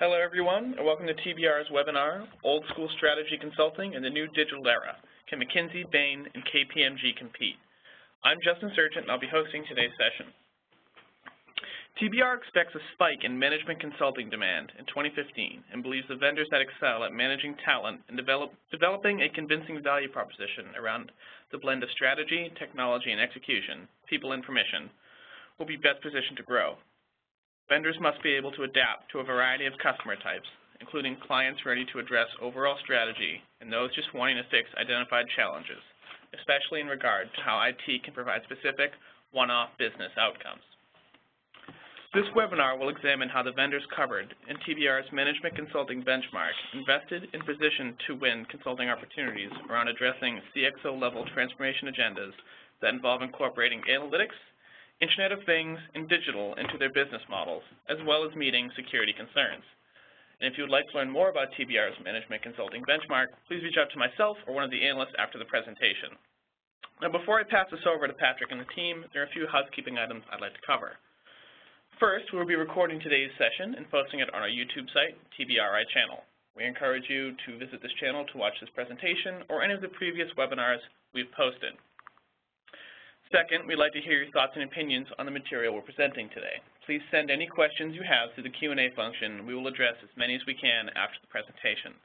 Hello everyone, and welcome to TBR's webinar, Old School Strategy Consulting in the New Digital Era, Can McKinsey, Bain, and KPMG Compete? I'm Justin Sargent, and I'll be hosting today's session. TBR expects a spike in management consulting demand in 2015 and believes the vendors that excel at managing talent and developing a convincing value proposition around the blend of strategy, technology, and execution, people and permission, will be best positioned to grow. Vendors must be able to adapt to a variety of customer types, including clients ready to address overall strategy and those just wanting to fix identified challenges, especially in regard to how IT can provide specific, one-off business outcomes. This webinar will examine how the vendors covered in TBR's Management Consulting Benchmark invested in position to win consulting opportunities around addressing CxO-level transformation agendas that involve incorporating analytics, Internet of Things, and digital into their business models, as well as meeting security concerns. And if you would like to learn more about TBR's Management Consulting Benchmark, please reach out to myself or one of the analysts after the presentation. Now, before I pass this over to Patrick and the team, there are a few housekeeping items I'd like to cover. First, we'll be recording today's session and posting it on our YouTube site, TBRI channel. We encourage you to visit this channel to watch this presentation or any of the previous webinars we've posted. Second, we'd like to hear your thoughts and opinions on the material we're presenting today. Please send any questions you have through the Q&A function. We will address as many as we can after the presentation.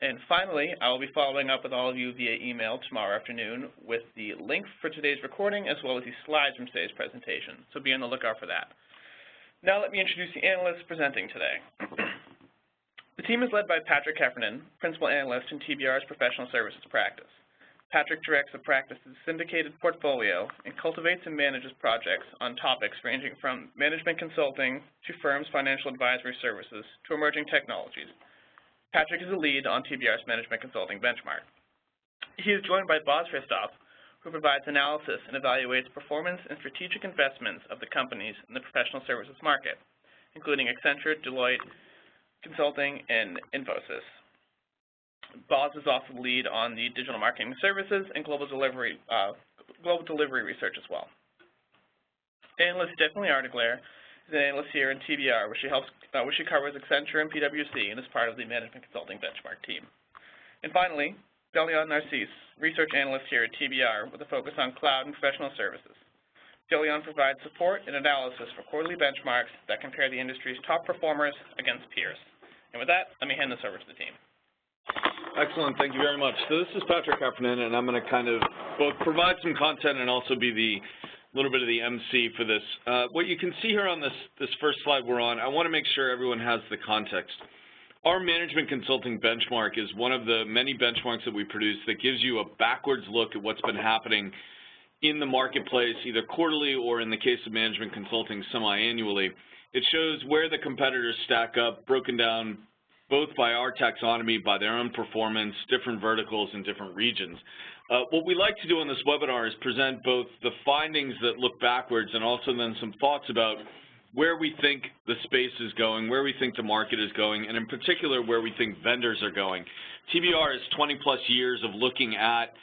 And finally, I will be following up with all of you via email tomorrow afternoon with the link for today's recording as well as the slides from today's presentation, so be on the lookout for that. Now let me introduce the analysts presenting today. The team is led by Patrick Heffernan, Principal Analyst in TBR's Professional Services Practice. Patrick directs the practice's syndicated portfolio and cultivates and manages projects on topics ranging from management consulting to firms' financial advisory services to emerging technologies. Patrick is a lead on TBR's Management Consulting Benchmark. He is joined by Boz Christoph, who provides analysis and evaluates performance and strategic investments of the companies in the professional services market, including Accenture, Deloitte, Consulting, and Infosys. Boz is also the lead on the digital marketing services and global delivery research as well. Analyst Stephanie Artigler is an analyst here in TBR, where she covers Accenture and PwC and is part of the Management Consulting Benchmark team. And finally, Delion Narcisse, research analyst here at TBR with a focus on cloud and professional services. Delion provides support and analysis for quarterly benchmarks that compare the industry's top performers against peers. And with that, let me hand this over to the team. Excellent, thank you very much. So this is Patrick Heffernan, and I'm going to kind of both provide some content and also be the little bit of the MC for this. What you can see here on this first slide we're on, I want to make sure everyone has the context. Our Management Consulting Benchmark is one of the many benchmarks that we produce that gives you a backwards look at what's been happening in the marketplace, either quarterly or in the case of management consulting, semi-annually. It shows where the competitors stack up, broken down both by our taxonomy, by their own performance, different verticals in different regions. What we like to do on this webinar is present both the findings that look backwards and also then some thoughts about where we think the space is going, where we think the market is going, and in particular where we think vendors are going. TBR is 20-plus years of looking at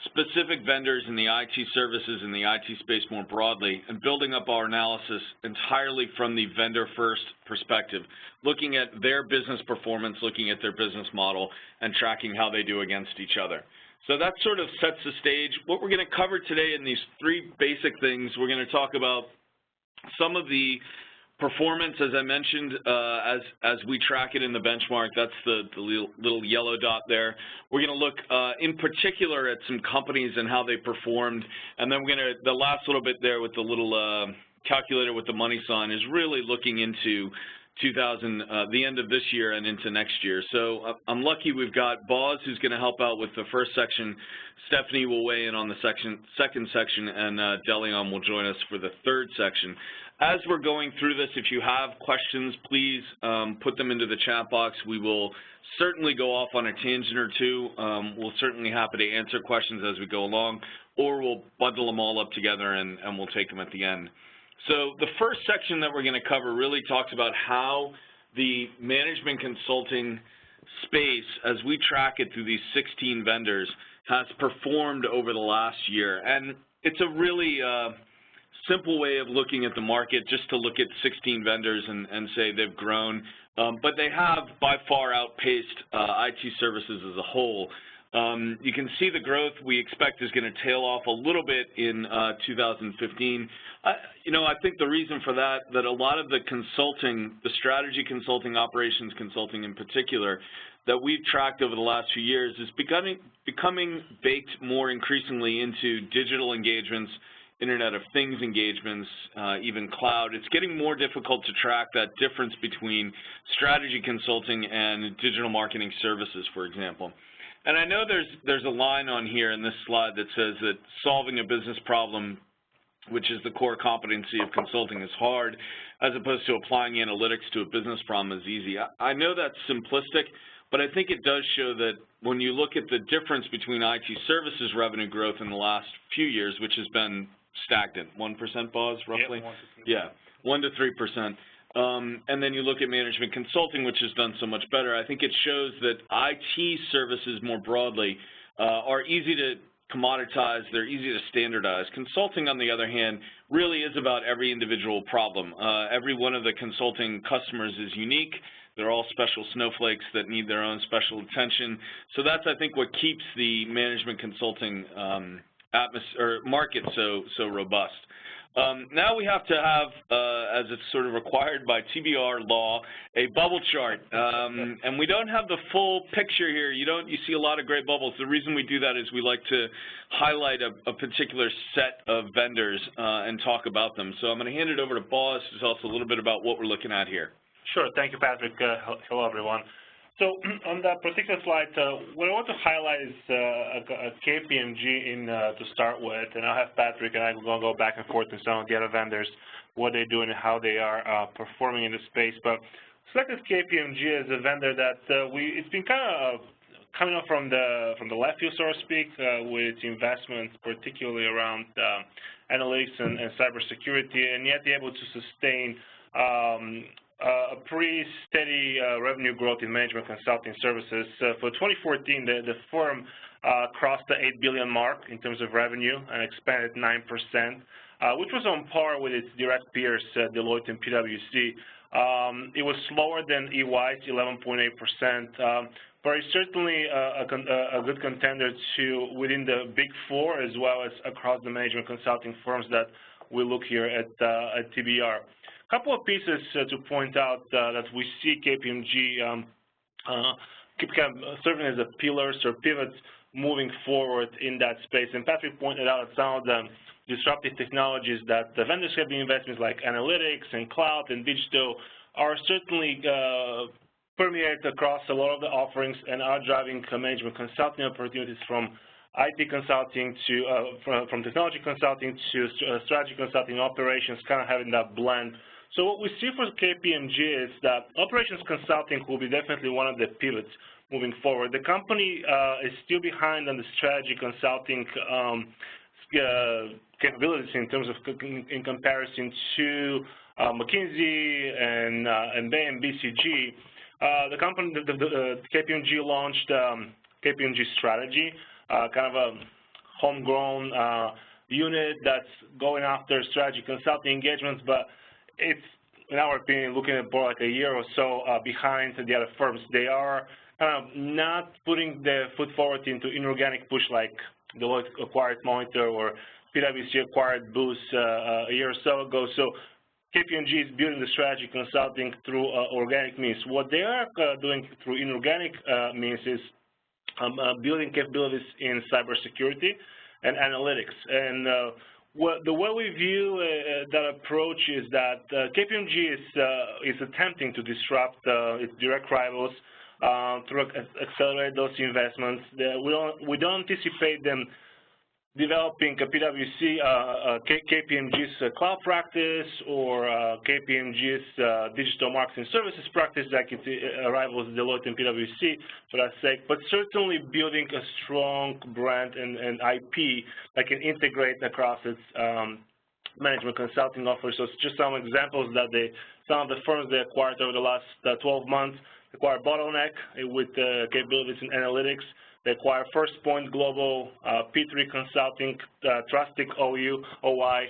specific vendors in the IT services and the IT space more broadly, and building up our analysis entirely from the vendor-first perspective, looking at their business performance, looking at their business model, and tracking how they do against each other. So that sort of sets the stage. What we're going to cover today in these three basic things, we're going to talk about some of the performance, as I mentioned, as we track it in the benchmark. That's the little yellow dot there. We're going to look in particular at some companies and how they performed, and then we're going to, the last little bit there with the little calculator with the money sign is really looking into the end of this year and into next year. So I'm lucky we've got Boz, who's going to help out with the first section. Stephanie will weigh in on the second section, and Delion will join us for the third section. As we're going through this, if you have questions, please put them into the chat box. We will certainly go off on a tangent or two. We'll certainly happy to answer questions as we go along, or we'll bundle them all up together and we'll take them at the end. So the first section that we're going to cover really talks about how the management consulting space, as we track it through these 16 vendors, has performed over the last year. And it's a really simple way of looking at the market just to look at 16 vendors and say they've grown, but they have by far outpaced IT services as a whole. You can see the growth we expect is going to tail off a little bit in 2015. I think the reason for that a lot of the consulting, the strategy consulting, operations consulting in particular, that we've tracked over the last few years is becoming baked more increasingly into digital engagements, Internet of Things engagements, even cloud. It's getting more difficult to track that difference between strategy consulting and digital marketing services, for example. And I know there's a line on here in this slide that says that solving a business problem, which is the core competency of consulting, is hard, as opposed to applying analytics to a business problem is easy. I know that's simplistic, but I think it does show that when you look at the difference between IT services revenue growth in the last few years, which has been stagnant, 1%, Boz, roughly? Yeah, 1 to 3%. And then you look at management consulting, which has done so much better. I think it shows that IT services more broadly are easy to commoditize, they're easy to standardize. Consulting, on the other hand, really is about every individual problem. Every one of the consulting customers is unique. They're all special snowflakes that need their own special attention. So that's, I think, what keeps the management consulting market so robust. Now we have to have, as it's sort of required by TBR law, a bubble chart. And we don't have the full picture here. You see a lot of gray bubbles. The reason we do that is we like to highlight a particular set of vendors and talk about them. So I'm going to hand it over to Boz to tell us a little bit about what we're looking at here. Sure. Thank you, Patrick. Hello, everyone. So on that particular slide, what I want to highlight is a KPMG to start with, and I'll have Patrick and I going to go back and forth with some of the other vendors, what they're doing and how they are performing in the space. But selected KPMG as a vendor that it's been kind of coming up from the left field, so to speak, with its investments, particularly around analytics and cybersecurity, and yet be able to sustain a pretty steady revenue growth in management consulting services. For 2014, the firm crossed the $8 billion mark in terms of revenue and expanded 9%, which was on par with its direct peers, Deloitte and PwC. It was slower than EY's 11.8%, but it's certainly a good contender to within the Big Four as well as across the management consulting firms that we look here at TBR. A couple of pieces to point out that we see KPMG keep serving as a pillars or pivots moving forward in that space. And Patrick pointed out some of the disruptive technologies that the vendors have been investing in, like analytics and cloud and digital, are certainly permeated across a lot of the offerings and are driving management consulting opportunities from IT consulting to from technology consulting to strategy consulting, operations, kind of having that blend. So what we see for KPMG is that operations consulting will be definitely one of the pivots moving forward. The company is still behind on the strategy consulting capabilities in terms of in comparison to McKinsey and Bain, BCG. The company, the KPMG launched KPMG Strategy, kind of a homegrown unit that's going after strategy consulting engagements, but it's, in our opinion, looking at more like a year or so behind the other firms. They are not putting their foot forward into inorganic push like Deloitte acquired Monitor or PwC acquired Booz a year or so ago. So KPMG is building the strategy consulting through organic means. What they are doing through inorganic means is building capabilities in cybersecurity and analytics. And the way we view that approach is that KPMG is attempting to disrupt its direct rivals through accelerate those investments. We don't anticipate them developing a PwC, KPMG's cloud practice or KPMG's digital marketing services practice like its rivals Deloitte and PwC for that sake, but certainly building a strong brand and IP that can integrate across its management consulting offers. So it's just some examples that some of the firms they acquired over the last 12 months. Acquired Bottleneck with capabilities in analytics. They acquire First Point Global, P3 Consulting, Trustic OI,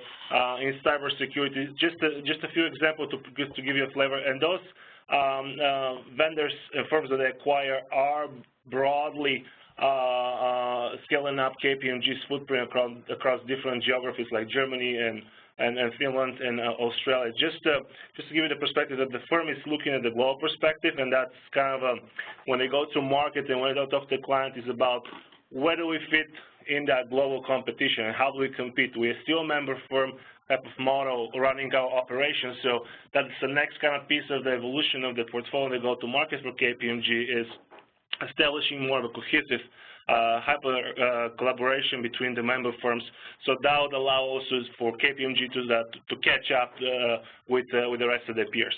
in cybersecurity. Just a few examples to give you a flavor. And those vendors and firms that they acquire are broadly scaling up KPMG's footprint across different geographies like Germany and Finland and Australia. Just to give you the perspective that the firm is looking at the global perspective, and that's kind of when they go to market and when they talk to the client is about where do we fit in that global competition and how do we compete. We're still a member firm type of model running our operations, so that's the next kind of piece of the evolution of the portfolio they go to market for KPMG is establishing more of a cohesive hyper collaboration between the member firms. So that would allow also for KPMG to catch up with the rest of their peers.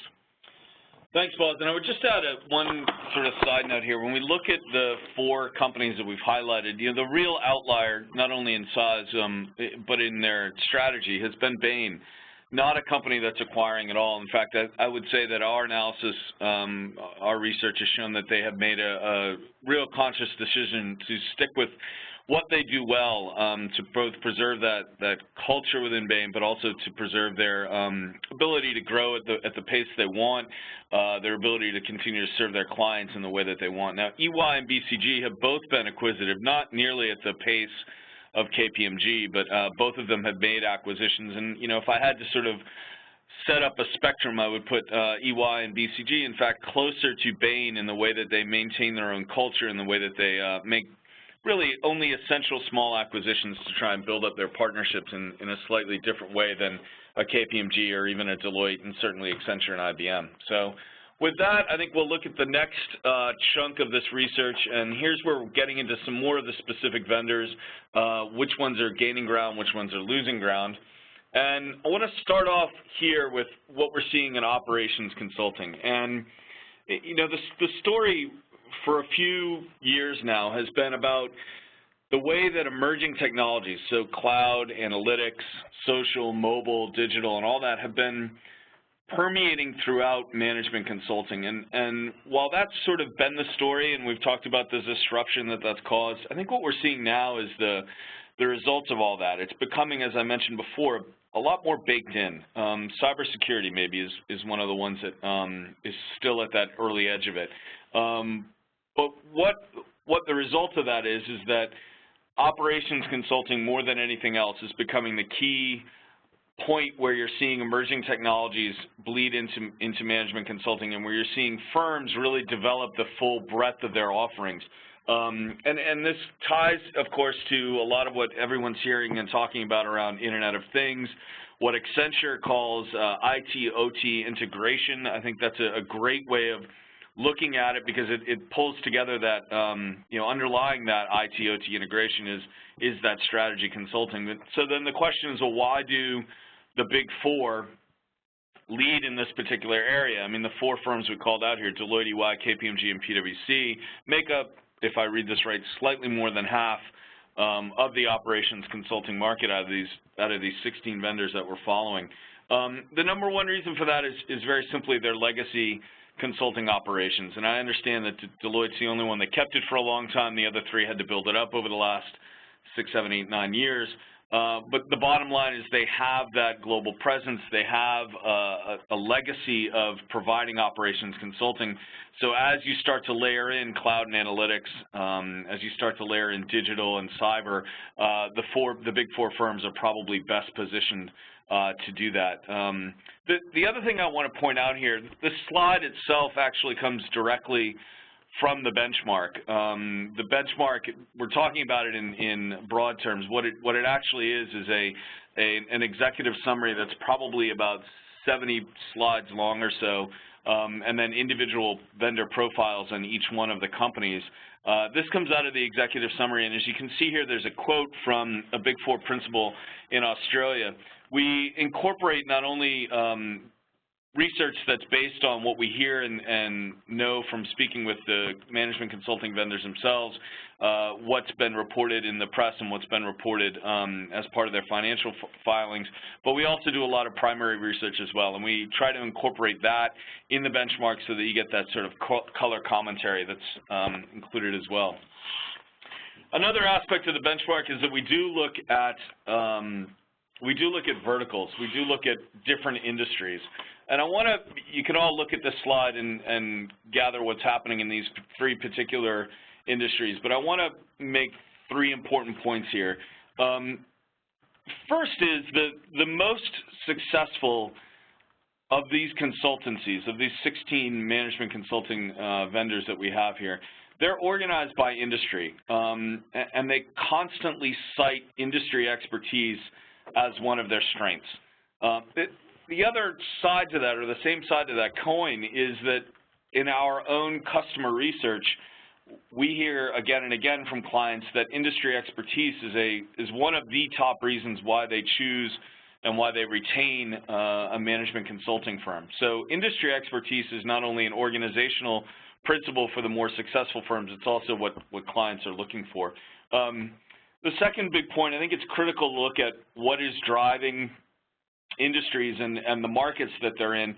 Thanks, Boz. And I would just add one sort of side note here. When we look at the 4 companies that we've highlighted, the real outlier, not only in size, but in their strategy, has been Bain. Not a company that's acquiring at all. In fact, I would say that our analysis, our research has shown that they have made a real conscious decision to stick with what they do well, to both preserve that culture within Bain, but also to preserve their ability to grow at the pace they want, their ability to continue to serve their clients in the way that they want. Now, EY and BCG have both been acquisitive, not nearly at the pace of KPMG, but both of them have made acquisitions. And, if I had to sort of set up a spectrum, I would put EY and BCG, in fact, closer to Bain in the way that they maintain their own culture and the way that they make really only essential small acquisitions to try and build up their partnerships in a slightly different way than a KPMG or even a Deloitte and certainly Accenture and IBM. So with that, I think we'll look at the next chunk of this research, and here's where we're getting into some more of the specific vendors, which ones are gaining ground, which ones are losing ground. And I want to start off here with what we're seeing in operations consulting. And, the story for a few years now has been about the way that emerging technologies, so cloud, analytics, social, mobile, digital, and all that have been permeating throughout management consulting. And while that's sort of been the story, and we've talked about the disruption that's caused, I think what we're seeing now is the results of all that. It's becoming, as I mentioned before, a lot more baked in. Cybersecurity maybe is one of the ones that is still at that early edge of it. But what the result of that is that operations consulting, more than anything else, is becoming the key point where you're seeing emerging technologies bleed into management consulting, and where you're seeing firms really develop the full breadth of their offerings. And this ties, of course, to a lot of what everyone's hearing and talking about around Internet of Things, what Accenture calls IT-OT integration. I think that's a great way of looking at it, because it pulls together that, underlying that IT-OT integration is that strategy consulting. So then the question is, well, why do the Big Four lead in this particular area? I mean, the 4 firms we called out here, Deloitte, EY, KPMG, and PwC, make up, if I read this right, slightly more than half of the operations consulting market out of these 16 vendors that we're following. The number one reason for that is very simply their legacy consulting operations. And I understand that Deloitte's the only one that kept it for a long time. The other 3 had to build it up over the last 6, 7, 8, 9 years. But the bottom line is they have that global presence. They have a legacy of providing operations consulting. So as you start to layer in cloud and analytics, as you start to layer in digital and cyber, the Big Four firms are probably best positioned to do that. The other thing I want to point out here, the slide itself actually comes directly from the benchmark. The benchmark, we're talking about it in broad terms. What it actually is an executive summary that's probably about 70 slides long or so, and then individual vendor profiles on each one of the companies. This comes out of the executive summary, and as you can see here, there's a quote from a Big Four principal in Australia. We incorporate not only research that's based on what we hear and know from speaking with the management consulting vendors themselves, what's been reported in the press and what's been reported as part of their financial filings, but we also do a lot of primary research as well, and we try to incorporate that in the benchmark so that you get that sort of color commentary that's included as well. Another aspect of the benchmark is that we do look at verticals. We do look at different industries. And you can all look at this slide and gather what's happening in these 3 particular industries, but I want to make 3 important points here. First is the most successful of these consultancies, of these 16 management consulting vendors that we have here, they're organized by industry, and they constantly cite industry expertise as one of their strengths. The other side to that, or the same side to that coin, is that in our own customer research, we hear again and again from clients that industry expertise is one of the top reasons why they choose and why they retain a management consulting firm. So industry expertise is not only an organizational principle for the more successful firms, it's also what clients are looking for. The second big point, I think it's critical to look at what is driving industries and the markets that they're in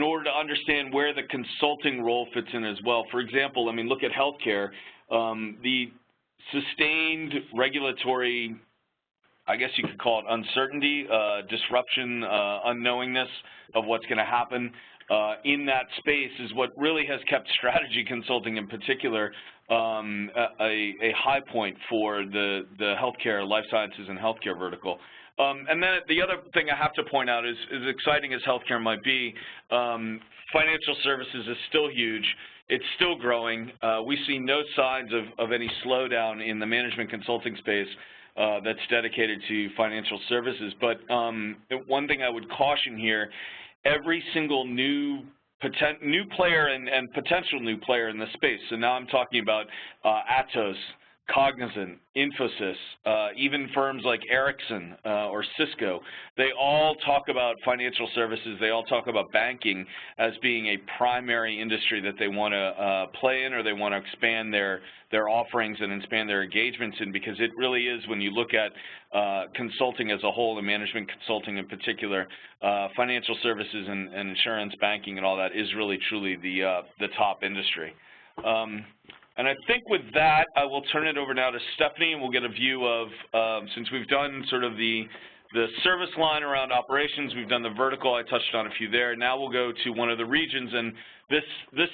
order to understand where the consulting role fits in as well. For example, I mean, look at healthcare. The sustained regulatory, I guess you could call it uncertainty, disruption, unknowingness of what's going to happen in that space is what really has kept strategy consulting in particular a high point for the healthcare, life sciences, and healthcare vertical. And then the other thing I have to point out is, as exciting as healthcare might be, financial services is still huge. It's still growing. We see no signs of any slowdown in the management consulting space that's dedicated to financial services. But one thing I would caution here, every single new player and potential new player in the space, so now I'm talking about Atos, Cognizant, Infosys, even firms like Ericsson or Cisco, they all talk about financial services, they all talk about banking as being a primary industry that they want to play in, or they want to expand their offerings and expand their engagements in, because it really is, when you look at consulting as a whole and management consulting in particular, financial services and insurance, banking and all that is really truly the top industry. And I think with that, I will turn it over now to Stephanie, and we'll get a view of, since we've done sort of the service line around operations, we've done the vertical, I touched on a few there. Now we'll go to one of the regions, and this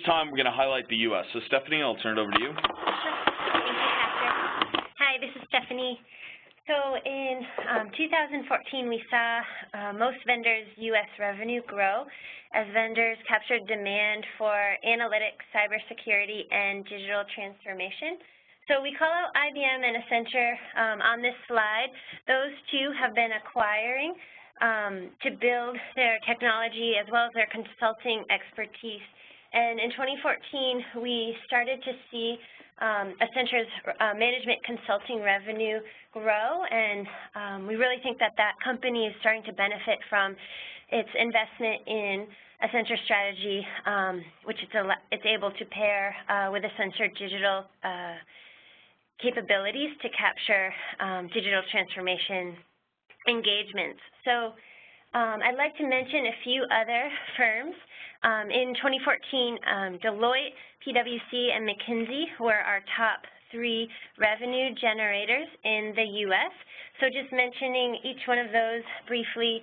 time we're going to highlight the U.S. So Stephanie, I'll turn it over to you. Sure. Thank you, Patrick. Hi, this is Stephanie. So in 2014, we saw most vendors' U.S. revenue grow as vendors captured demand for analytics, cybersecurity, and digital transformation. So we call out IBM and Accenture on this slide. Those two have been acquiring to build their technology as well as their consulting expertise. And in 2014, we started to see Accenture's management consulting revenue grow, and we really think that that company is starting to benefit from its investment in Accenture strategy, which it's able to pair with Accenture digital capabilities to capture digital transformation engagements. So I'd like to mention a few other firms. In 2014, Deloitte, PwC, and McKinsey were our top 3 revenue generators in the U.S. So just mentioning each one of those briefly.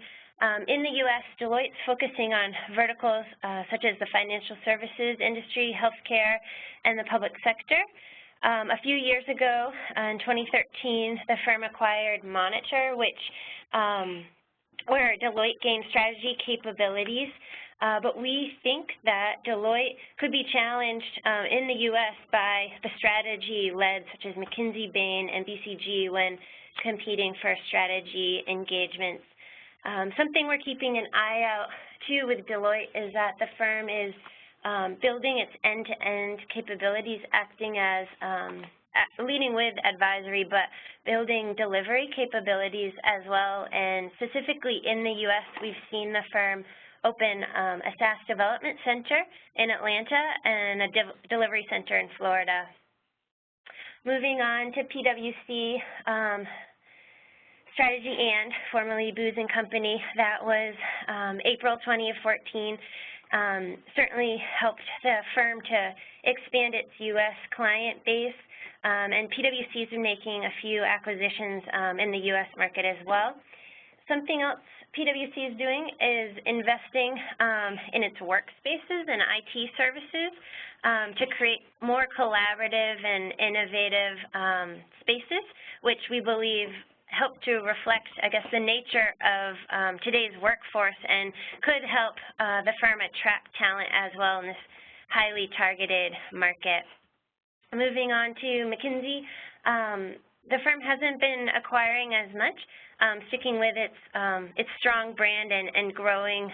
In the U.S., Deloitte's focusing on verticals such as the financial services industry, healthcare, and the public sector. A few years ago, in 2013, the firm acquired Monitor, where Deloitte gained strategy capabilities. But we think that Deloitte could be challenged in the U.S. by the strategy-led, such as McKinsey, Bain, and BCG when competing for strategy engagements. Something we're keeping an eye out, too, with Deloitte is that the firm is building its end-to-end capabilities, acting as leading with advisory, but building delivery capabilities as well. And specifically in the U.S., we've seen the firm open a SaaS development center in Atlanta and a delivery center in Florida. Moving on to PwC, Strategy and, formerly Booz & Company, that was April 2014, certainly helped the firm to expand its U.S. client base and PwC's been making a few acquisitions in the U.S. market as well. Something else PwC is doing is investing in its workspaces and IT services to create more collaborative and innovative spaces, which we believe help to reflect, I guess, the nature of today's workforce and could help the firm attract talent as well in this highly targeted market. Moving on to McKinsey, the firm hasn't been acquiring as much, sticking with its strong brand and growing,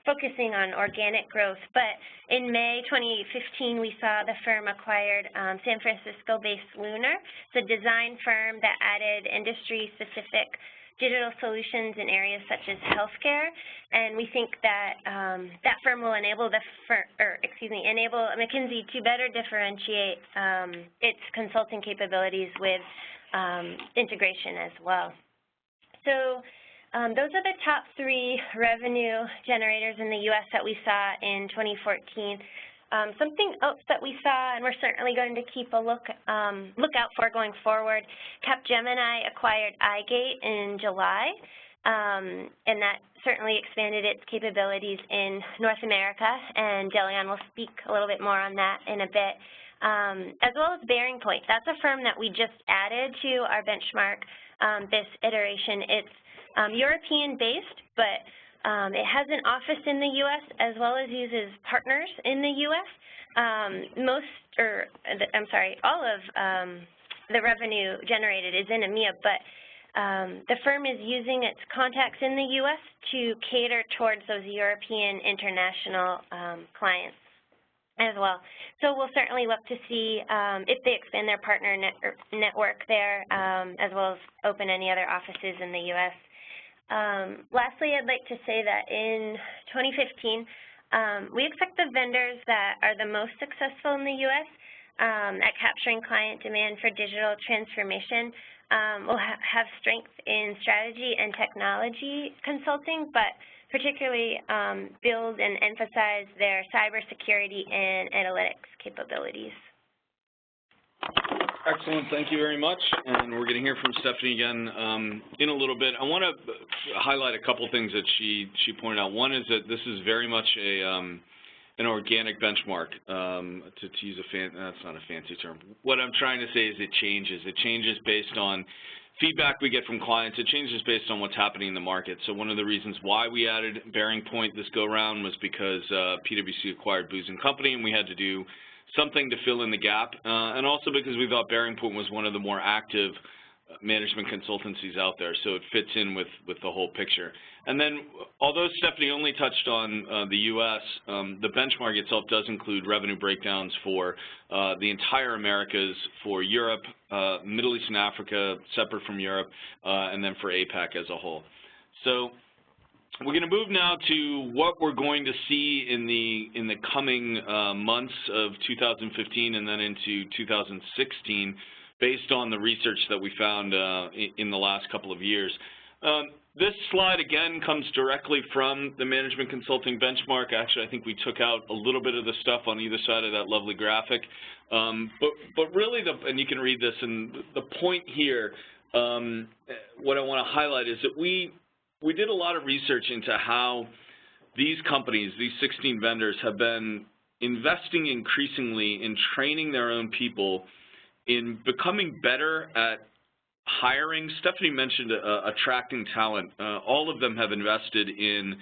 focusing on organic growth. But in May 2015, we saw the firm acquired San Francisco-based Lunar. It's a design firm that added industry-specific digital solutions in areas such as healthcare, and we think that that firm will enable enable McKinsey to better differentiate its consulting capabilities with integration as well. So those are the top 3 revenue generators in the U.S. that we saw in 2014. Something else that we saw, and we're certainly going to keep a look out for going forward, Capgemini acquired iGate in July, and that certainly expanded its capabilities in North America, and Delian will speak a little bit more on that in a bit, as well as Bearing Point. That's a firm that we just added to our benchmark this iteration. It's European-based, but it has an office in the U.S. as well as uses partners in the U.S. All of the revenue generated is in EMEA, but the firm is using its contacts in the U.S. to cater towards those European international clients as well. So we'll certainly look to see if they expand their partner network there, as well as open any other offices in the U.S. Lastly, I'd like to say that in 2015, we expect the vendors that are the most successful in the U.S. At capturing client demand for digital transformation will have strength in strategy and technology consulting, but particularly build and emphasize their cybersecurity and analytics capabilities. Excellent. Thank you very much. And we're going to hear from Stephanie again in a little bit. I want to highlight a couple things that she pointed out. One is that this is very much an organic benchmark. To use that's not a fancy term. What I'm trying to say is it changes. It changes based on feedback we get from clients. It changes based on what's happening in the market. So one of the reasons why we added Bearing Point this go-around was because PwC acquired Booz & Company, and we had to do something to fill in the gap, and also because we thought Bearing Point was one of the more active management consultancies out there, so it fits in with the whole picture. And then, although Stephanie only touched on the U.S., the benchmark itself does include revenue breakdowns for the entire Americas, for Europe, Middle East and Africa, separate from Europe, and then for APAC as a whole. So we're going to move now to what we're going to see in the coming months of 2015 and then into 2016, based on the research that we found in the last couple of years. This slide, again, comes directly from the management consulting benchmark. Actually, I think we took out a little bit of the stuff on either side of that lovely graphic. But really, and you can read this, and the point here, what I want to highlight is that we did a lot of research into how these companies, these 16 vendors, have been investing increasingly in training their own people in becoming better at hiring. Stephanie mentioned attracting talent. All of them have invested in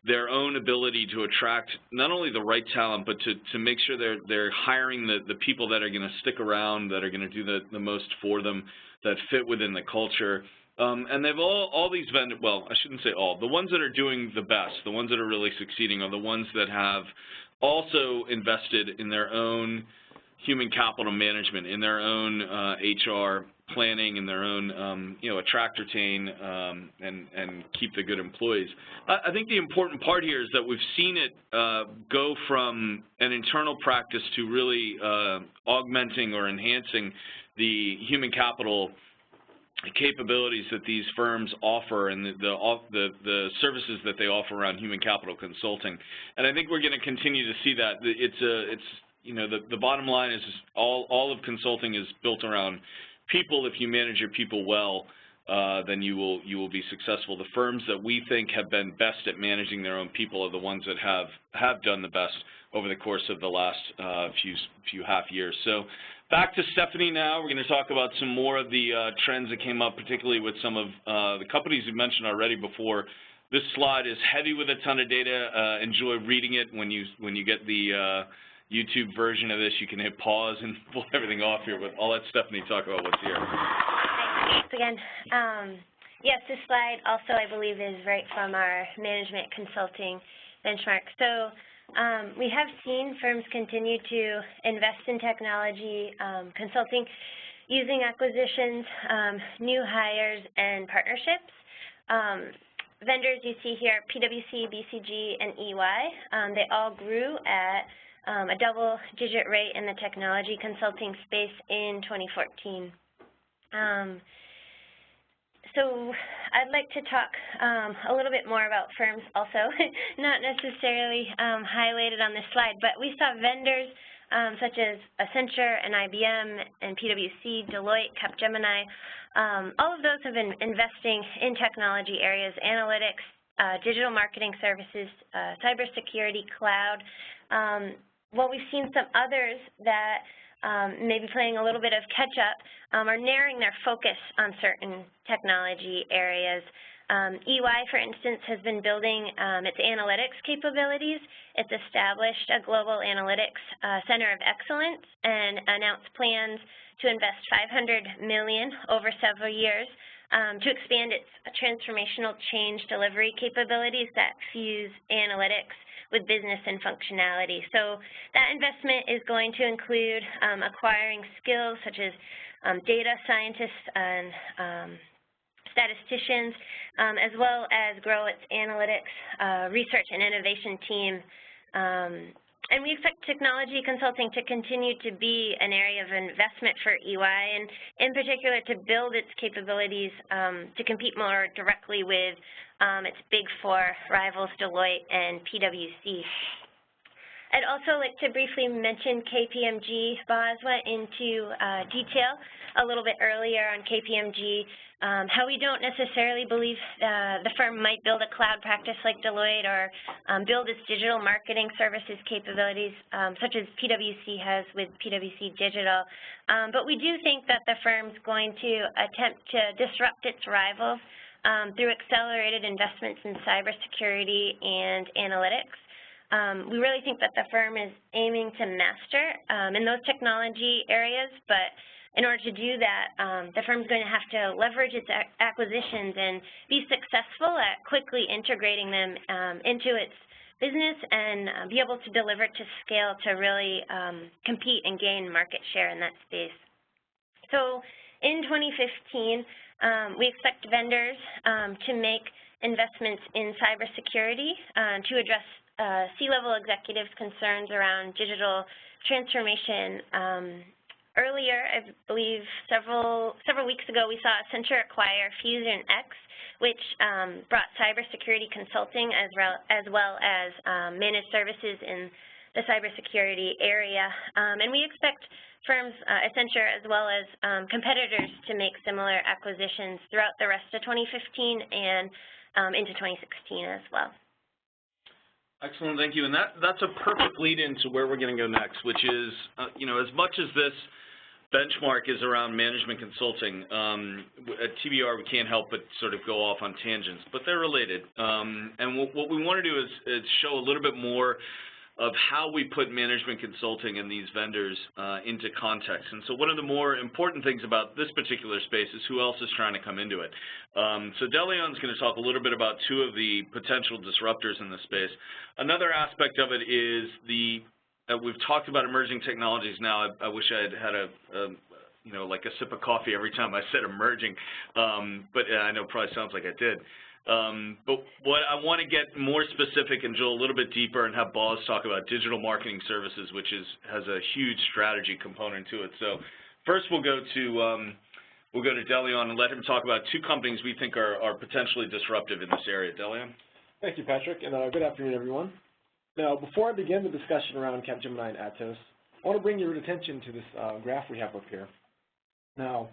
their own ability to attract not only the right talent, but to make sure they're hiring the people that are going to stick around, that are going to do the most for them, that fit within the culture. And they've all these vendors, well, I shouldn't say all, the ones that are doing the best, the ones that are really succeeding are the ones that have also invested in their own human capital management, in their own HR planning, in their own, attract, retain, and keep the good employees. I think the important part here is that we've seen it go from an internal practice to really augmenting or enhancing the human capital capabilities that these firms offer and the services that they offer around human capital consulting. And I think we're going to continue to see that. It's you know, the bottom line is all of consulting is built around people. If you manage your people well, then you will be successful. The firms that we think have been best at managing their own people are the ones that have done the best over the course of the last few half years. So back to Stephanie now. We're going to talk about some more of the trends that came up, particularly with some of the companies we mentioned already before. This slide is heavy with a ton of data. Enjoy reading it. When you get the YouTube version of this, you can hit pause and pull everything off here, but I'll let Stephanie talk about what's here. Thanks again. Yes, this slide also, I believe, is right from our management consulting benchmark. So we have seen firms continue to invest in technology consulting using acquisitions, new hires, and partnerships. Vendors you see here, PwC, BCG, and EY, they all grew at a double-digit rate in the technology consulting space in 2014. So I'd like to talk a little bit more about firms also, not necessarily highlighted on this slide, but we saw vendors such as Accenture and IBM and PwC, Deloitte, Capgemini. All of those have been investing in technology areas, analytics, digital marketing services, cybersecurity, cloud. While we've seen some others that maybe playing a little bit of catch-up, are narrowing their focus on certain technology areas. EY, for instance, has been building its analytics capabilities. It's established a global analytics center of excellence and announced plans to invest $500 million over several years to expand its transformational change delivery capabilities that fuse analytics with business and functionality. So that investment is going to include acquiring skills such as data scientists and statisticians, as well as grow its analytics, research, and innovation team. And we expect technology consulting to continue to be an area of investment for EY, and in particular to build its capabilities to compete more directly with its Big Four rivals, Deloitte and PwC. I'd also like to briefly mention KPMG. Boz went into detail a little bit earlier on KPMG, how we don't necessarily believe the firm might build a cloud practice like Deloitte or build its digital marketing services capabilities such as PwC has with PwC Digital. But we do think that the firm's going to attempt to disrupt its rivals through accelerated investments in cybersecurity and analytics. We really think that the firm is aiming to master in those technology areas, but in order to do that, the firm's going to have to leverage its acquisitions and be successful at quickly integrating them into its business and be able to deliver to scale to really compete and gain market share in that space. So in 2015, we expect vendors to make investments in cybersecurity to address C-level executives' concerns around digital transformation. Earlier, I believe several weeks ago, we saw Accenture acquire FusionX, which brought cybersecurity consulting as well as managed services in the cybersecurity area. And we expect firms, Accenture as well as competitors, to make similar acquisitions throughout the rest of 2015 and into 2016 as well. Excellent, thank you. And that's a perfect lead into where we're going to go next, which is, you know, as much as this benchmark is around management consulting, at TBR we can't help but sort of go off on tangents, but they're related. And what we want to do is show a little bit more of how we put management consulting and these vendors into context. And so one of the more important things about this particular space is who else is trying to come into it. So Delion's going to talk a little bit about two of the potential disruptors in this space. Another aspect of it is we've talked about emerging technologies now. I wish I had a you know, like a sip of coffee every time I said emerging, but I know it probably sounds like I did. But what I want to get more specific and drill a little bit deeper and have Boz talk about digital marketing services, which has a huge strategy component to it. So first we'll go to Delion and let him talk about two companies we think are potentially disruptive in this area. Delion? Thank you, Patrick, and good afternoon, everyone. Now, before I begin the discussion around Capgemini and Atos, I want to bring your attention to this graph we have up here. Now,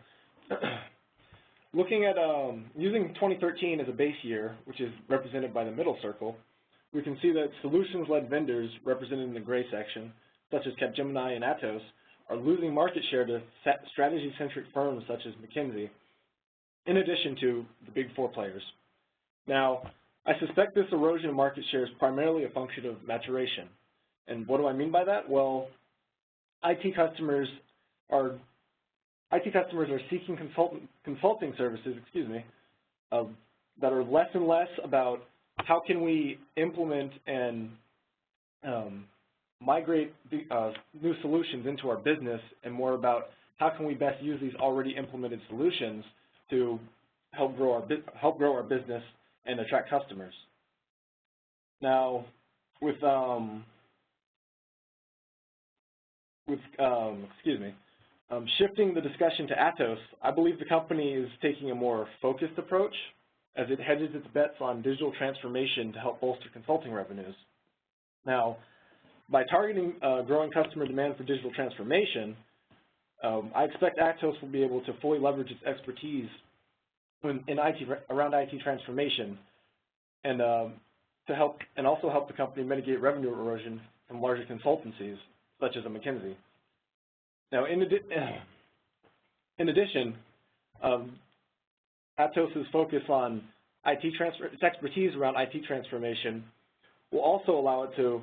looking at using 2013 as a base year, which is represented by the middle circle, we can see that solutions-led vendors, represented in the gray section, such as Capgemini and Atos, are losing market share to strategy-centric firms such as McKinsey, in addition to the big four players. Now, I suspect this erosion of market share is primarily a function of maturation. And what do I mean by that? Well, IT customers are seeking consulting services, that are less and less about how can we implement and migrate the, new solutions into our business, and more about how can we best use these already implemented solutions to help grow our business and attract customers. Now, with shifting the discussion to Atos, I believe the company is taking a more focused approach as it hedges its bets on digital transformation to help bolster consulting revenues. Now, by targeting growing customer demand for digital transformation, I expect Atos will be able to fully leverage its expertise around IT transformation, and also help the company mitigate revenue erosion from larger consultancies such as a McKinsey. Now, in addition, Atos' focus on its expertise around IT transformation will also allow it to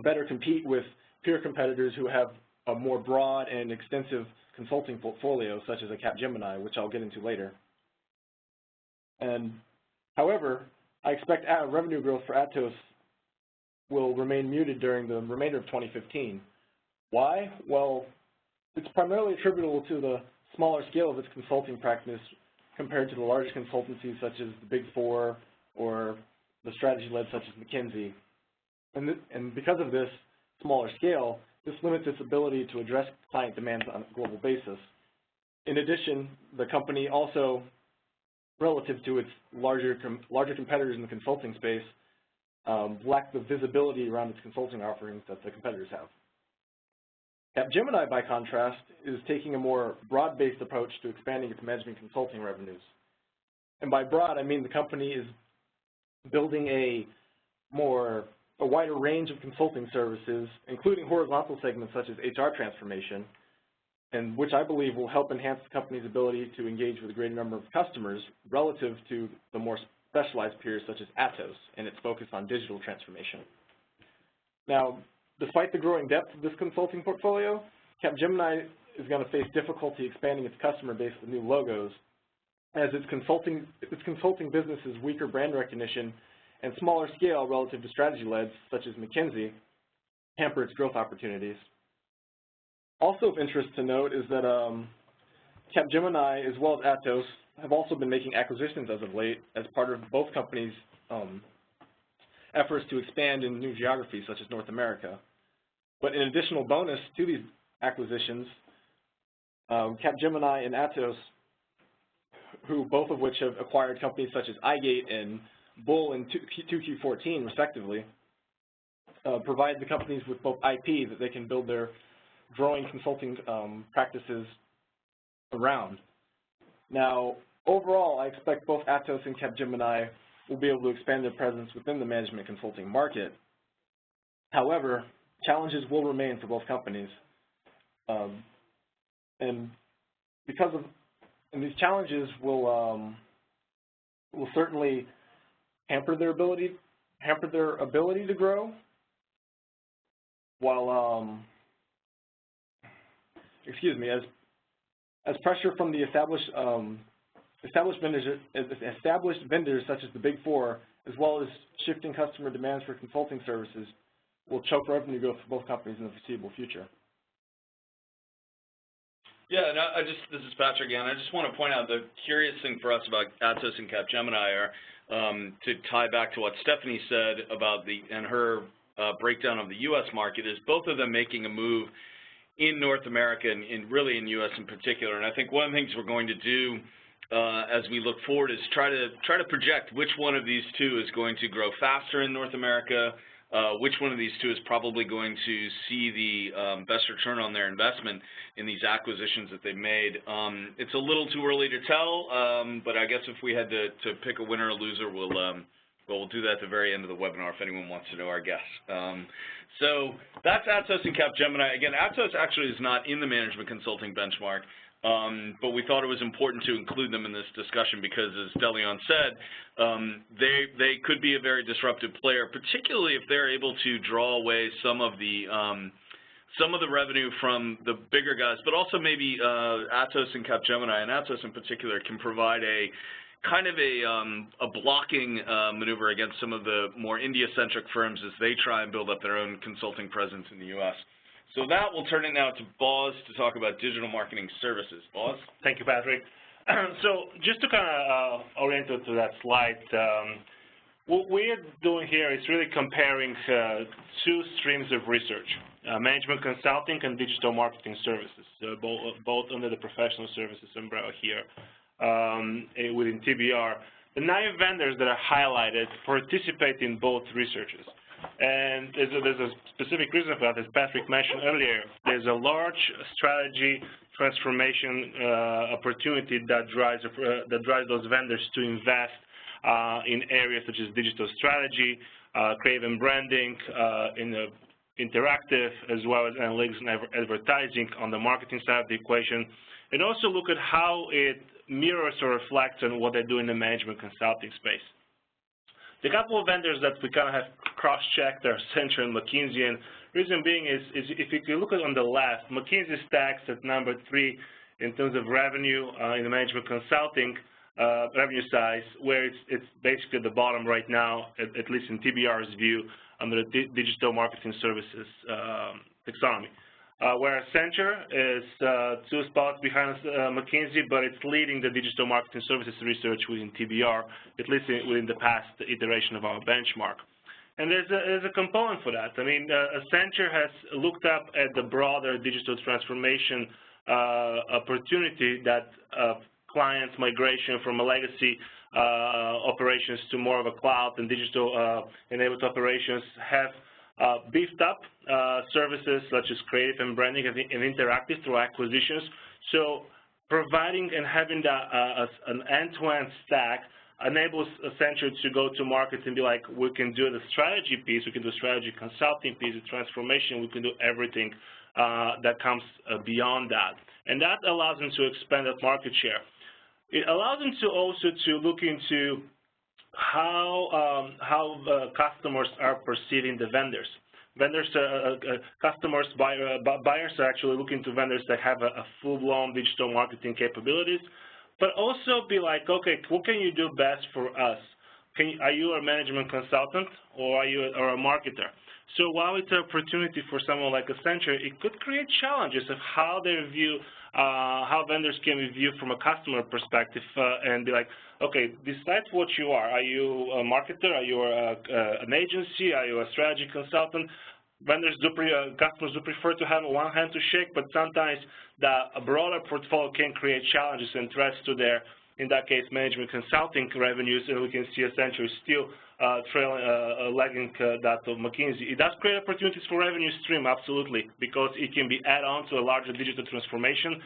better compete with peer competitors who have a more broad and extensive consulting portfolio, such as a Capgemini, which I'll get into later. And however, I expect revenue growth for Atos will remain muted during the remainder of 2015. Why? Well, it's primarily attributable to the smaller scale of its consulting practice compared to the larger consultancies such as the Big Four or the strategy-led such as McKinsey. And because of this smaller scale, this limits its ability to address client demands on a global basis. In addition, the company also, relative to its larger competitors in the consulting space, lack the visibility around its consulting offerings that the competitors have. Capgemini, by contrast, is taking a more broad-based approach to expanding its management consulting revenues. And by broad, I mean the company is building a wider range of consulting services, including horizontal segments such as HR transformation, and which I believe will help enhance the company's ability to engage with a greater number of customers relative to the more specialized peers such as Atos and its focus on digital transformation. Now, despite the growing depth of this consulting portfolio, Capgemini is going to face difficulty expanding its customer base with new logos, as its consulting business's weaker brand recognition and smaller scale relative to strategy-led, such as McKinsey, hamper its growth opportunities. Also of interest to note is that Capgemini, as well as Atos, have also been making acquisitions as of late as part of both companies' efforts to expand in new geographies such as North America. But in additional bonus to these acquisitions, Capgemini and Atos, both of which have acquired companies such as iGate and Bull in 2Q14 respectively, provide the companies with both IP that they can build their growing consulting practices around. Now, overall, I expect both Atos and Capgemini will be able to expand their presence within the management consulting market. However, challenges will remain for both companies, and these challenges will certainly hamper their ability to grow, while as pressure from the established vendors such as the Big Four, as well as shifting customer demands for consulting services, will choke revenue growth for both companies in the foreseeable future. Yeah, and this is Patrick again. I just want to point out the curious thing for us about Atos and Capgemini are, to tie back to what Stephanie said about her breakdown of the U.S. market, is both of them making a move in North America and really in the U.S. in particular. And I think one of the things we're going to do as we look forward is try to project which one of these two is going to grow faster in North America, which one of these two is probably going to see the best return on their investment in these acquisitions that they've made. It's a little too early to tell, but I guess if we had to pick a winner or loser, we'll do that at the very end of the webinar if anyone wants to know our guess. So that's Atos and Capgemini. Again, Atos actually is not in the management consulting benchmark, but we thought it was important to include them in this discussion because, as Delion said, they could be a very disruptive player, particularly if they're able to draw away some of the revenue from the bigger guys, but also maybe Atos and Capgemini, and Atos in particular, can provide a kind of a blocking maneuver against some of the more India-centric firms as they try and build up their own consulting presence in the U.S. So that will turn it now to Boz to talk about digital marketing services. Boz? Thank you, Patrick. So just to kind of orient you to that slide, what we're doing here is really comparing two streams of research, management consulting and digital marketing services, both under the professional services umbrella here. Within TBR, the 9 vendors that are highlighted participate in both researches. And there's a specific reason for that, as Patrick mentioned earlier. There's a large strategy transformation opportunity that drives those vendors to invest in areas such as digital strategy, creative and branding, in the interactive, as well as analytics and advertising on the marketing side of the equation, and also look at how it mirrors or reflects on what they do in the management consulting space. The couple of vendors that we kind of have cross-checked are Accenture and McKinsey, and reason being is if you look at on the left, McKinsey stacks at number 3 in terms of revenue in the management consulting revenue size, where it's basically the bottom right now, at least in TBR's view, under the digital marketing services taxonomy. Where Accenture is 2 spots behind McKinsey, but it's leading the digital marketing services research within TBR, at least within the past iteration of our benchmark. And there's a component for that. I mean, Accenture has looked up at the broader digital transformation opportunity that clients' migration from a legacy operations to more of a cloud and digital enabled operations have beefed up services such as creative and branding and interactive through acquisitions. So providing and having an end-to-end stack enables Accenture to go to market and be like, we can do the strategy piece, we can do strategy consulting piece, the transformation, we can do everything that comes beyond that. And that allows them to expand that market share. It allows them to also to look into how customers are perceiving the vendors. Customers, buyers are actually looking to vendors that have a full-blown digital marketing capabilities, but also be like, okay, what can you do best for us? Are you a management consultant or are you a marketer? So while it's an opportunity for someone like Accenture, it could create challenges of how they view, how vendors can be viewed from a customer perspective and be like, okay, decide what you are. Are you a marketer? Are you an agency? Are you a strategy consultant? Customers do prefer to have one hand to shake, but sometimes a broader portfolio can create challenges and threats to their, in that case, management consulting revenues, and we can see Accenture still lagging that of McKinsey. It does create opportunities for revenue stream, absolutely, because it can be add-on to a larger digital transformation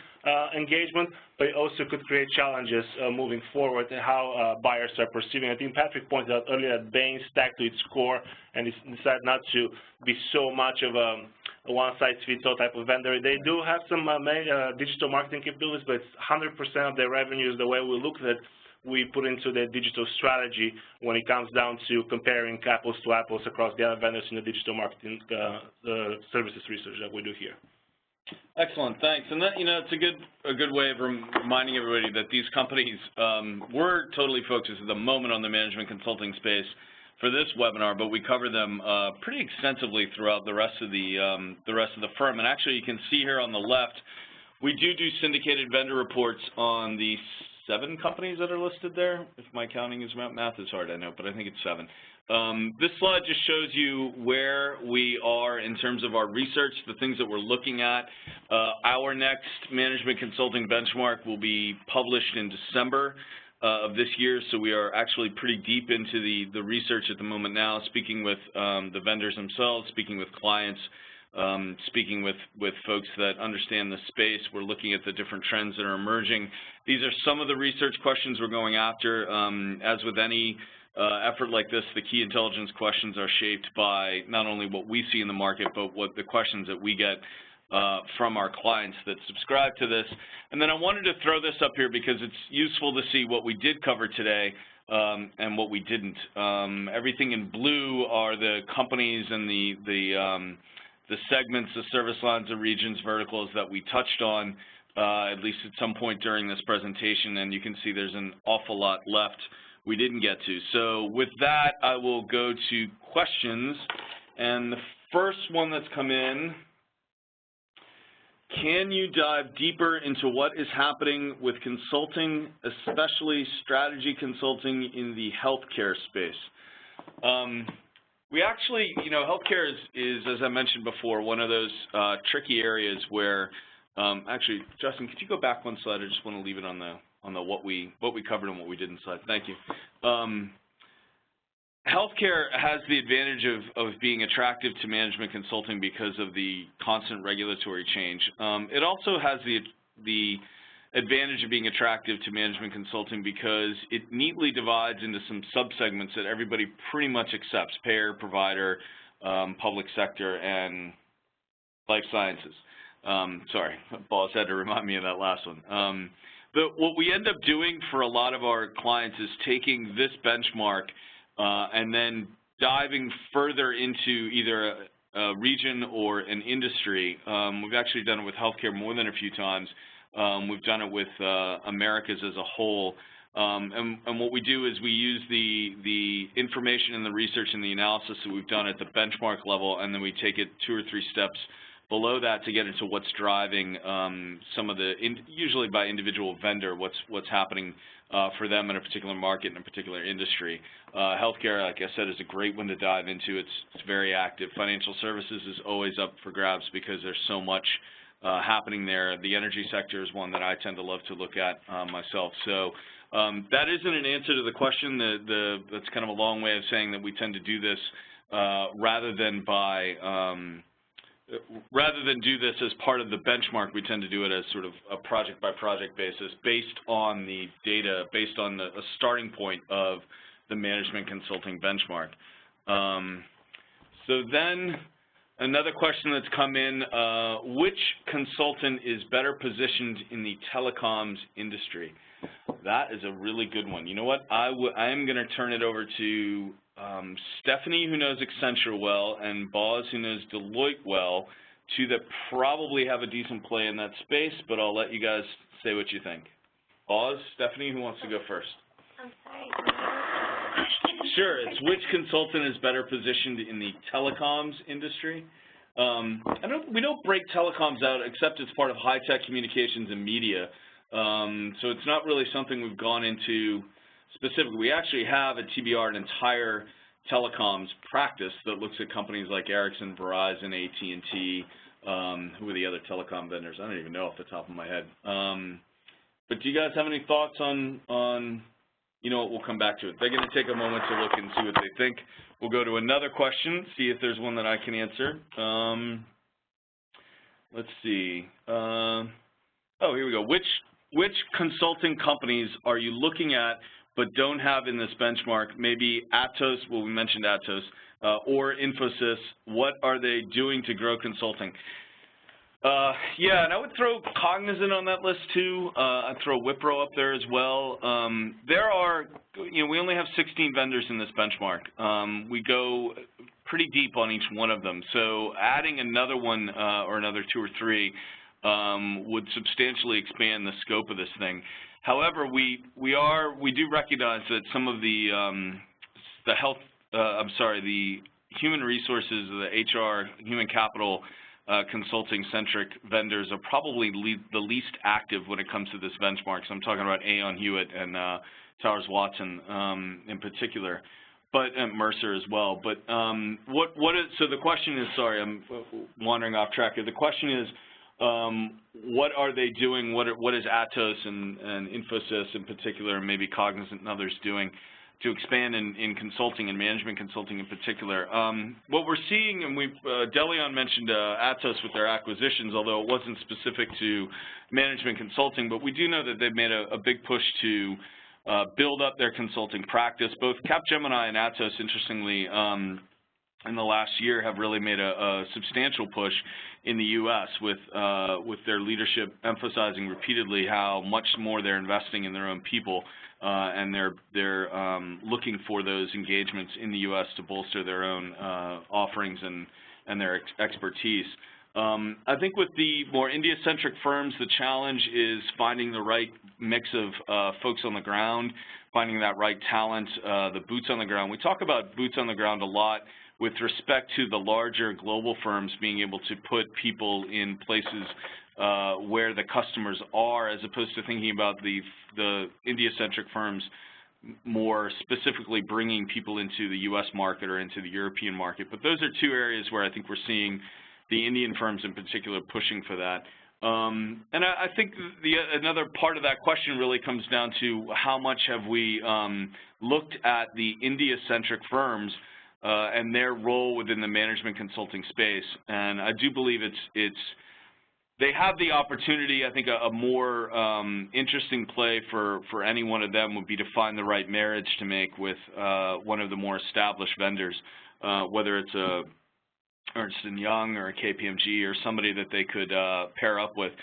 engagement, but it also could create challenges moving forward and how buyers are perceiving. I think Patrick pointed out earlier that Bain stacked to its core and decided not to be so much of a one-size-fits-all type of vendor. They do have some digital marketing capabilities, but it's 100% of their revenues, the way we look at it, we put into the digital strategy when it comes down to comparing apples to apples across the other vendors in the digital marketing services research that we do here. Excellent, thanks. And that, it's a good way of reminding everybody that these companies we're totally focused at the moment on the management consulting space for this webinar, but we cover them pretty extensively throughout the rest of the firm. And actually, you can see here on the left, we do syndicated vendor reports on the 7 companies that are listed there. If my counting is right, math is hard, I know, but I think it's 7. This slide just shows you where we are in terms of our research, the things that we're looking at. Our next management consulting benchmark will be published in December. of this year, so we are actually pretty deep into the research at the moment now, speaking with the vendors themselves, speaking with clients, speaking with folks that understand the space. We're looking at the different trends that are emerging. These are some of the research questions we're going after. As with any effort like this, the key intelligence questions are shaped by not only what we see in the market, but what the questions that we get from our clients that subscribe to this. And then I wanted to throw this up here because it's useful to see what we did cover today and what we didn't. Everything in blue are the companies and the segments, the service lines, the regions, verticals that we touched on, at least at some point during this presentation, and you can see there's an awful lot left we didn't get to. So with that, I will go to questions, and the first one that's come in, can you dive deeper into what is happening with consulting, especially strategy consulting in the healthcare space? We actually, healthcare is, as I mentioned before, one of those tricky areas where, actually, Justin, could you go back one slide? I just want to leave it on the what we covered and what we didn't slide. Thank you. Healthcare has the advantage of being attractive to management consulting because of the constant regulatory change. It also has the advantage of being attractive to management consulting because it neatly divides into some subsegments that everybody pretty much accepts: payer, provider, public sector, and life sciences. Sorry, Boss had to remind me of that last one. What we end up doing for a lot of our clients is taking this benchmark and then diving further into either a region or an industry. We've actually done it with healthcare more than a few times. We've done it with Americas as a whole. And what we do is we use the information and the research and the analysis that we've done at the benchmark level, and then we take it 2 or 3 steps below that to get into what's driving some of the, usually by individual vendor, what's happening for them in a particular market, in a particular industry. Healthcare, like I said, is a great one to dive into. It's very active. Financial services is always up for grabs because there's so much happening there. The energy sector is one that I tend to love to look at myself. So that isn't an answer to the question. That's kind of a long way of saying that we tend to do this rather than do this as part of the benchmark. We tend to do it as sort of a project-by-project basis based on the data, based on a starting point of the management consulting benchmark. So then another question that's come in, which consultant is better positioned in the telecoms industry? That is a really good one. You know what? I am going to turn it over to Stephanie, who knows Accenture well, and Boz, who knows Deloitte well, two that probably have a decent play in that space, but I'll let you guys say what you think. Boz, Stephanie, who wants to go first? I'm sorry. Sure, it's which consultant is better positioned in the telecoms industry. We don't break telecoms out except it's part of high-tech communications and media, so it's not really something we've gone into specifically. We actually have at TBR an entire telecoms practice that looks at companies like Ericsson, Verizon, AT&T, who are the other telecom vendors? I don't even know off the top of my head. But do you guys have any thoughts on you know what, we'll come back to it. They're going to take a moment to look and see what they think. We'll go to another question, see if there's one that I can answer. Let's see. Oh, here we go. Which consulting companies are you looking at but don't have in this benchmark? Maybe Atos, well, we mentioned Atos, or Infosys. What are they doing to grow consulting? Yeah, and I would throw Cognizant on that list too. I'd throw Wipro up there as well. There are, we only have 16 vendors in this benchmark. We go pretty deep on each one of them. So adding another one or another 2 or 3 would substantially expand the scope of this thing. However, we do recognize that some of the human resources, the HR, human capital consulting-centric vendors are probably the least active when it comes to this benchmark. So I'm talking about Aon Hewitt and Towers Watson in particular, but Mercer as well. But so the question is, sorry, I'm wandering off track here. The question is, what are they doing? What is Atos and Infosys in particular, and maybe Cognizant and others doing to expand in consulting and management consulting in particular? What we're seeing, and Delion mentioned Atos with their acquisitions, although it wasn't specific to management consulting, but we do know that they've made a big push to build up their consulting practice. Both Capgemini and Atos, interestingly, in the last year have really made a substantial push in the U.S. with their leadership emphasizing repeatedly how much more they're investing in their own people, and they're looking for those engagements in the U.S. to bolster their own offerings and their expertise. I think with the more India-centric firms, the challenge is finding the right mix of folks on the ground, finding that right talent, the boots on the ground. We talk about boots on the ground a lot with respect to the larger global firms being able to put people in places where the customers are, as opposed to thinking about the India-centric firms more specifically bringing people into the U.S. market or into the European market. But those are two areas where I think we're seeing the Indian firms in particular pushing for that. And I think another part of that question really comes down to how much have we looked at the India-centric firms and their role within the management consulting space. And I do believe they have the opportunity. I think a more interesting play for any one of them would be to find the right marriage to make with one of the more established vendors, whether it's a Ernst & Young or a KPMG or somebody that they could pair up with,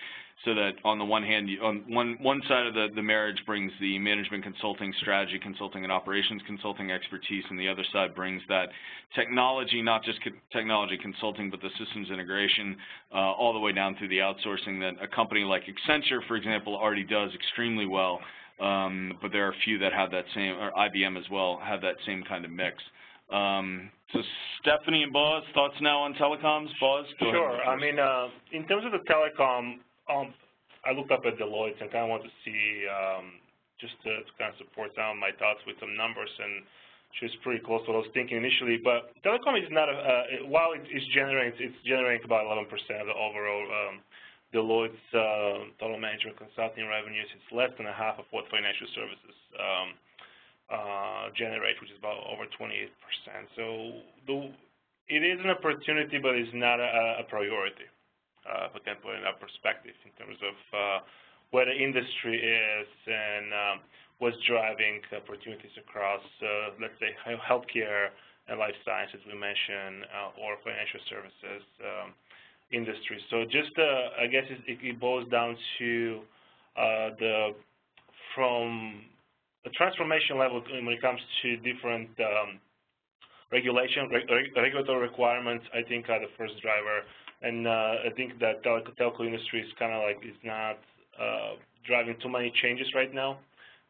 so that on the one hand, on one side of the marriage brings the management consulting, strategy consulting, and operations consulting expertise, and the other side brings that technology, not just technology consulting, but the systems integration all the way down through the outsourcing that a company like Accenture, for example, already does extremely well, but there are a few that have that same, or IBM as well, have that same kind of mix. So Stephanie and Boz, thoughts now on telecoms? Boz, go ahead. Sure. I mean, in terms of the telecom, I looked up at Deloitte and kind of want to see, just to kind of support some of my thoughts with some numbers, and she's pretty close to what I was thinking initially. But telecom is not while it's generating about 11% of the overall Deloitte's total management consulting revenues. It's less than a half of what financial services generate, which is about over 28%. So it is an opportunity, but it's not a priority. But then put in that perspective in terms of where the industry is and what's driving opportunities across, let's say, healthcare and life sciences we mentioned, or financial services industry. So just, I guess it boils down to from the transformation level when it comes to different regulatory requirements, I think are the first driver. And I think that telco industry is kind of like is not driving too many changes right now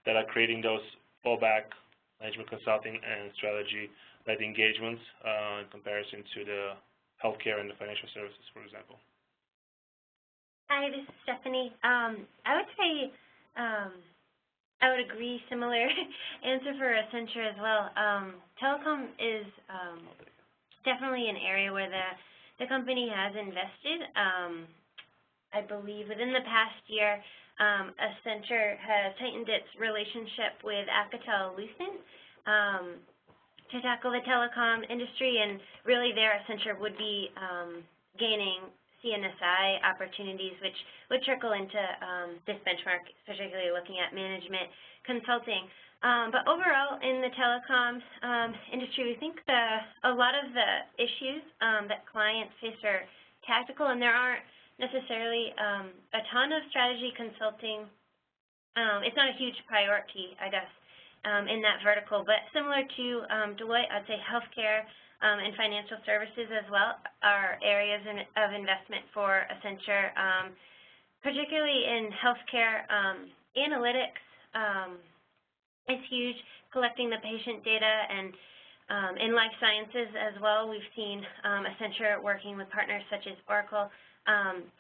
that are creating those fallback management consulting and strategy-led engagements in comparison to the healthcare and the financial services, for example. Hi, this is Stephanie. I would say I would agree, similar answer for Accenture as well. Telecom is definitely an area where the company has invested. I believe within the past year, Accenture has tightened its relationship with Alcatel-Lucent to tackle the telecom industry, and really there Accenture would be gaining CNSI opportunities, which would trickle into this benchmark, particularly looking at management consulting. But overall, in the telecom industry, we think a lot of the issues that clients face are tactical, and there aren't necessarily a ton of strategy consulting. It's not a huge priority, I guess, in that vertical. But similar to Deloitte, I'd say healthcare and financial services as well are areas of investment for Accenture, particularly in healthcare. Analytics is huge, collecting the patient data, and in life sciences as well, we've seen Accenture working with partners such as Oracle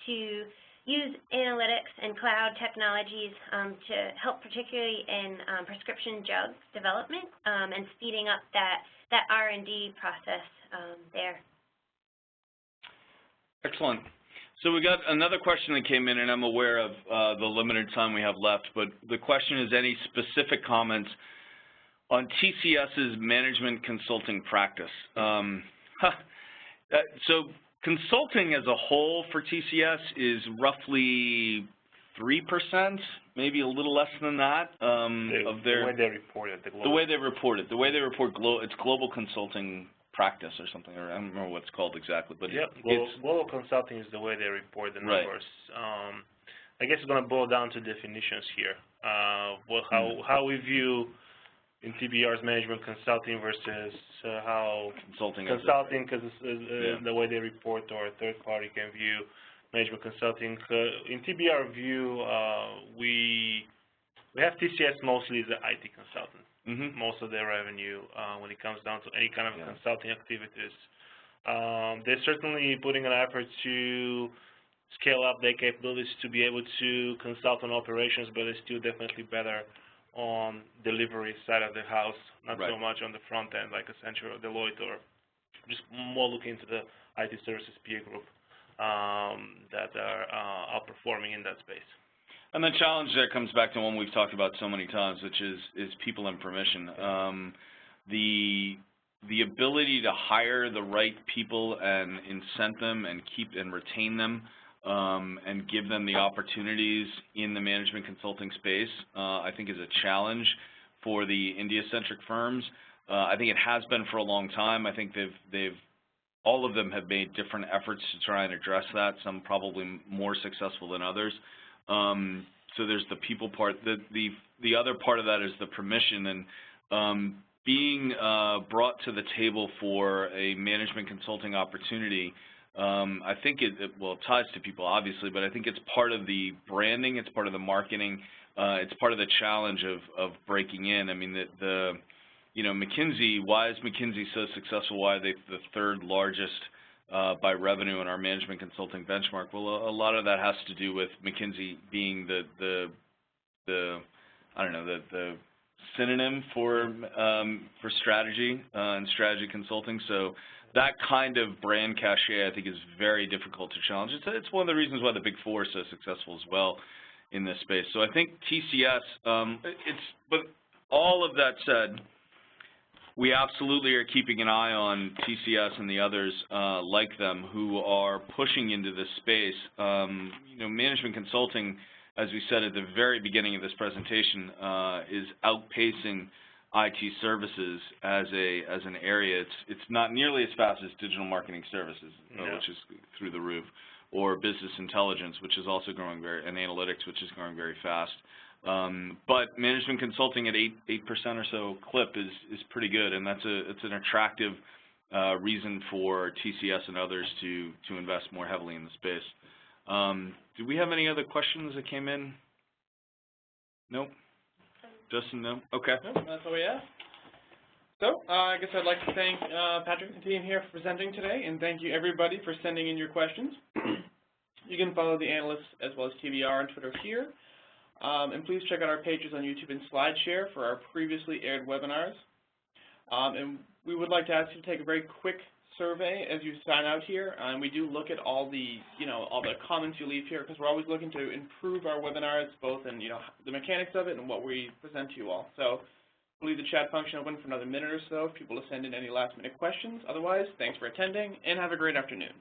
to use analytics and cloud technologies to help particularly in prescription drug development and speeding up that R&D process there. Excellent. So we got another question that came in, and I'm aware of the limited time we have left, but the question is any specific comments on TCS's management consulting practice. So consulting as a whole for TCS is roughly 3%, maybe a little less than that, of their... The way they report it. The way they report it. The way they report, it's global consulting practice or something, or I don't remember what it's called exactly, but global consulting is the way they report the numbers. Right. I guess it's going to boil down to definitions here. How we view in TBR's management consulting versus how consulting, because the way they report, or a third party can view management consulting. In TBR view, we have TCS mostly as the IT consultant. Most of their revenue when it comes down to any kind of consulting activities. They're certainly putting an effort to scale up their capabilities to be able to consult on operations, but it's still definitely better on delivery side of the house, not so much on the front end like Accenture or Deloitte, or just more looking into the IT services peer group that are outperforming in that space. And the challenge there comes back to one we've talked about so many times, which is people and permission. The ability to hire the right people and incent them and keep and retain them and give them the opportunities in the management consulting space, I think is a challenge for the India-centric firms. I think it has been for a long time. I think all of them have made different efforts to try and address that, some probably more successful than others. So there's the people part. The other part of that is the permission, and being brought to the table for a management consulting opportunity. I think it ties to people, obviously, but I think it's part of the branding, it's part of the marketing, it's part of the challenge of breaking in. I mean, McKinsey, why is McKinsey so successful? Why are they the third largest by revenue in our management consulting benchmark? Well, a lot of that has to do with McKinsey being the synonym for strategy and strategy consulting. So that kind of brand cachet, I think, is very difficult to challenge. It's one of the reasons why the Big Four is so successful as well in this space. So I think TCS, but all of that said, we absolutely are keeping an eye on TCS and the others like them who are pushing into this space. Management consulting, as we said at the very beginning of this presentation, is outpacing IT services as an area. It's not nearly as fast as digital marketing services, which is through the roof, or business intelligence, which is also growing and analytics, which is growing very fast. But management consulting at 8% or so clip is pretty good, and it's an attractive reason for TCS and others to invest more heavily in the space. Do we have any other questions that came in? Nope. Justin, no? Okay. Nope, that's all we have. So I guess I'd like to thank Patrick and the team here for presenting today, and thank you everybody for sending in your questions. You can follow the analysts as well as TBR on Twitter here. And please check out our pages on YouTube and SlideShare for our previously aired webinars. And we would like to ask you to take a very quick survey as you sign out here. And we do look at all the comments you leave here, because we're always looking to improve our webinars, both in the mechanics of it and what we present to you all. So we'll leave the chat function open for another minute or so if people will send in any last-minute questions. Otherwise, thanks for attending and have a great afternoon.